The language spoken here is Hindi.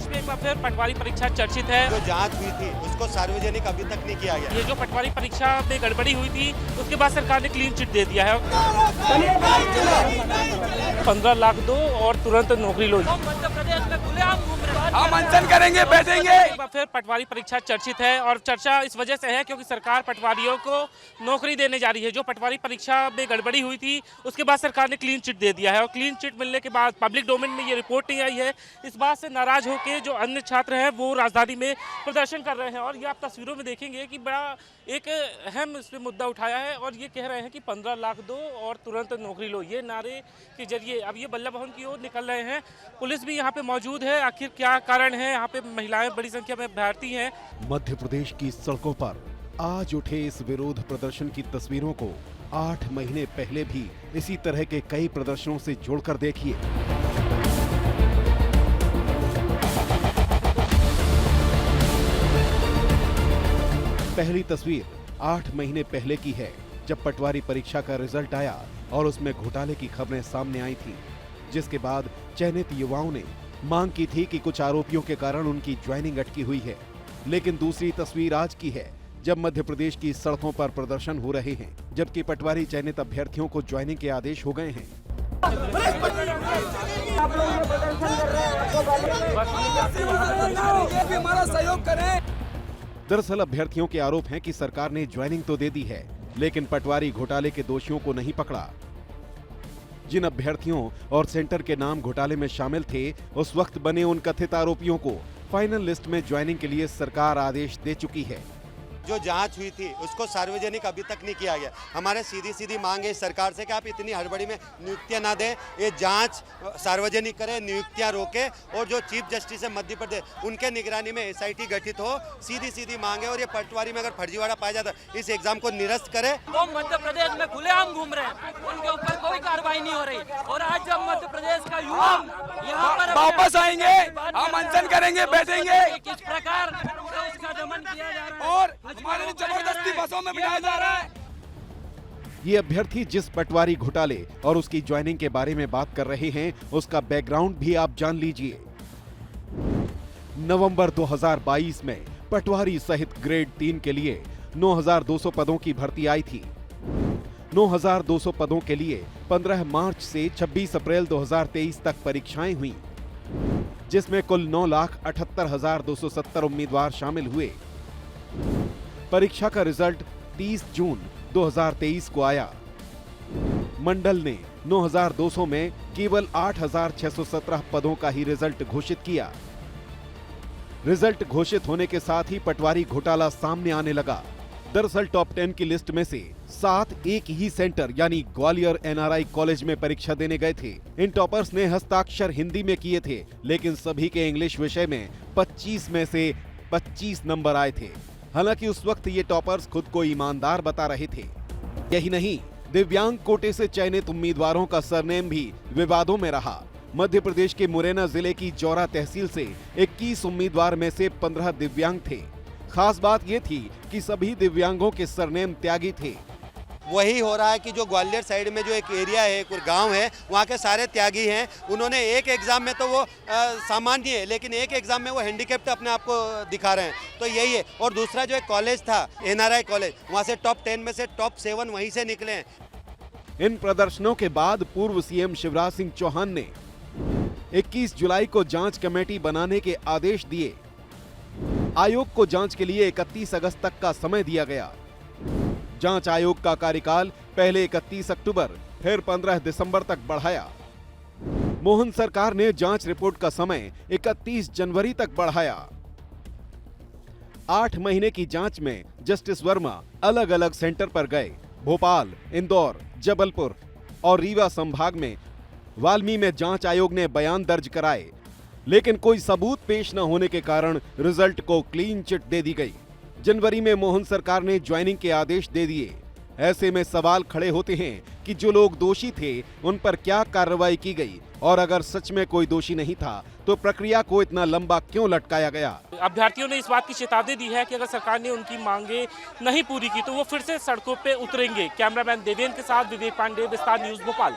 देश में एक बार फिर पटवारी परीक्षा चर्चित है। जो जांच हुई थी उसको सार्वजनिक अभी तक नहीं किया गया। ये जो पटवारी परीक्षा में गड़बड़ी हुई थी उसके बाद सरकार ने क्लीन चिट दे दिया है। 15 लाख दो और तुरंत नौकरी लो। मध्य प्रदेश में खुलेआम घूम रहे हैं। हम अनशन करेंगे, बैठेंगे। एक बार फिर पटवारी परीक्षा चर्चित है और चर्चा इस वजह से है क्योंकि सरकार पटवारियों को नौकरी देने जा रही है। जो पटवारी परीक्षा में गड़बड़ी हुई थी उसके बाद सरकार ने क्लीन चिट दे दिया है और क्लीन चिट मिलने के बाद पब्लिक डोमेन में ये रिपोर्ट नहीं आई है। इस बात से नाराज होकर जो अन्य छात्र हैं वो राजधानी में प्रदर्शन कर रहे हैं और ये आप तस्वीरों में देखेंगे कि बड़ा एक अहम इस पे मुद्दा उठाया है और ये कह रहे हैं कि 15 लाख दो और तुरंत नौकरी लो। ये नारे के जरिए अब ये बल्लभ भवन की ओर निकल रहे हैं। पुलिस भी यहाँ पे मौजूद है। आखिर क्या कारण है? यहाँ पे महिलाएं बड़ी संख्या में अभ्यर्थी हैं। मध्य प्रदेश की सड़कों पर आज उठे इस विरोध प्रदर्शन की तस्वीरों को 8 महीने पहले भी इसी तरह के कई प्रदर्शनों से जोड़कर देखिए। पहली तस्वीर 8 महीने पहले की है जब पटवारी परीक्षा का रिजल्ट आया और उसमें घोटाले की खबरें सामने आई थी, जिसके बाद चयनित युवाओं ने मांग की थी कि कुछ आरोपियों के कारण उनकी ज्वाइनिंग अटकी हुई है। लेकिन दूसरी तस्वीर आज की है जब मध्य प्रदेश की सड़कों पर प्रदर्शन हो रहे हैं, जबकि पटवारी चयनित अभ्यर्थियों को ज्वाइनिंग के आदेश हो गए हैं। हमारा सहयोग करें। दरअसल अभ्यर्थियों के आरोप हैं कि सरकार ने ज्वाइनिंग तो दे दी है, लेकिन पटवारी घोटाले के दोषियों को नहीं पकड़ा। जिन अभ्यर्थियों और सेंटर के नाम घोटाले में शामिल थे, उस वक्त बने उन कथित आरोपियों को फाइनल लिस्ट में ज्वाइनिंग के लिए सरकार आदेश दे चुकी है। जो जांच हुई थी उसको सार्वजनिक अभी तक नहीं किया गया। हमारे सीधी मांग है सरकार से कि आप इतनी हड़बड़ी में नियुक्तियां ना दें, ये जांच सार्वजनिक करें, नियुक्तियां रोके और जो चीफ जस्टिस है मध्य प्रदेश उनके निगरानी में SIT गठित हो। सीधी मांग है और ये पटवारी में अगर फर्जीवाड़ा पाया जाता है इस एग्जाम को निरस्त करे। वो मध्य प्रदेश में खुलेआम घूम रहे हैं, उनके ऊपर कोई कार्रवाई नहीं हो रही और आज जब मध्य प्रदेश का युवा यहाँ पर वापस आएंगे, हम अनशन करेंगे, बैठेंगे। किस प्रकार उसका दमन किया जा रहा है और हमारे लिए जबरदस्ती बसों में बिठाया जा रहा है। ये अभ्यर्थी जिस पटवारी घोटाले और उसकी ज्वाइनिंग के बारे में बात कर रहे हैं, उसका बैकग्राउंड भी आप जान लीजिए। नवंबर 2022 में पटवारी सहित ग्रेड 3 के लिए 9,200 पदों की भर्ती आई थी। 9,200 पदों के लिए 15 मार्च से 26 अप्रैल 2023 तक परीक्षाएं हुई, जिसमें कुल 9,78,270 उम्मीदवार शामिल हुए। परीक्षा का रिजल्ट 30 जून 2023 को आया। मंडल ने 9,200 में केवल 8,617 पदों का ही रिजल्ट घोषित किया। रिजल्ट घोषित होने के साथ ही पटवारी घोटाला सामने आने लगा। दरअसल टॉप 10 की लिस्ट में से 7 एक ही सेंटर यानी ग्वालियर NRI कॉलेज में परीक्षा देने गए थे। इन टॉपर्स ने हस्ताक्षर हिंदी में किए थे, लेकिन सभी के इंग्लिश विषय में 25 में से 25 नंबर आए थे। हालांकि उस वक्त ये टॉपर्स खुद को ईमानदार बता रहे थे। यही नहीं, दिव्यांग कोटे से चयनित उम्मीदवारों का सरनेम भी विवादों में रहा। मध्य प्रदेश के मुरैना जिले की जौरा तहसील से 21 उम्मीदवार में से 15 दिव्यांग थे। खास बात ये थी कि सभी दिव्यांगों के सरनेम त्यागी थे। वही हो रहा है कि जो ग्वालियर साइड में जो एक एरिया है, एक गांव है, वहाँ के सारे त्यागी हैं। उन्होंने एक एग्जाम में तो वो सामान्य है, लेकिन एक एग्जाम में वो हैंडीकैप्ड अपने आप को दिखा रहे हैं। तो यही है। और दूसरा जो एक कॉलेज था NRI कॉलेज, वहाँ से टॉप 10 में से टॉप 7 वहीं से निकले हैं। इन प्रदर्शनों के बाद पूर्व CM शिवराज सिंह चौहान ने 21 जुलाई को जांच कमेटी बनाने के आदेश दिए। आयोग को जांच के लिए 31 अगस्त तक का समय दिया गया। जांच आयोग का कार्यकाल पहले 31 अक्टूबर फिर 15 दिसंबर तक बढ़ाया। मोहन सरकार ने जांच रिपोर्ट का समय 31 जनवरी तक बढ़ाया। 8 महीने की जांच में जस्टिस वर्मा अलग अलग सेंटर पर गए। भोपाल, इंदौर, जबलपुर और रीवा संभाग में वाल्मी में जांच आयोग ने बयान दर्ज कराए, लेकिन कोई सबूत पेश न होने के कारण रिजल्ट को क्लीन चिट दे दी गई। जनवरी में मोहन सरकार ने ज्वाइनिंग के आदेश दे दिए। ऐसे में सवाल खड़े होते हैं कि जो लोग दोषी थे उन पर क्या कार्रवाई की गई, और अगर सच में कोई दोषी नहीं था तो प्रक्रिया को इतना लंबा क्यों लटकाया गया। अभ्यर्थियों ने इस बात की चेतावनी दी है कि अगर सरकार ने उनकी मांगे नहीं पूरी की तो वो फिर से सड़कों पे उतरेंगे। कैमरामैन देवेंद्र के साथ विवेक पांडे, विस्तार न्यूज, भोपाल।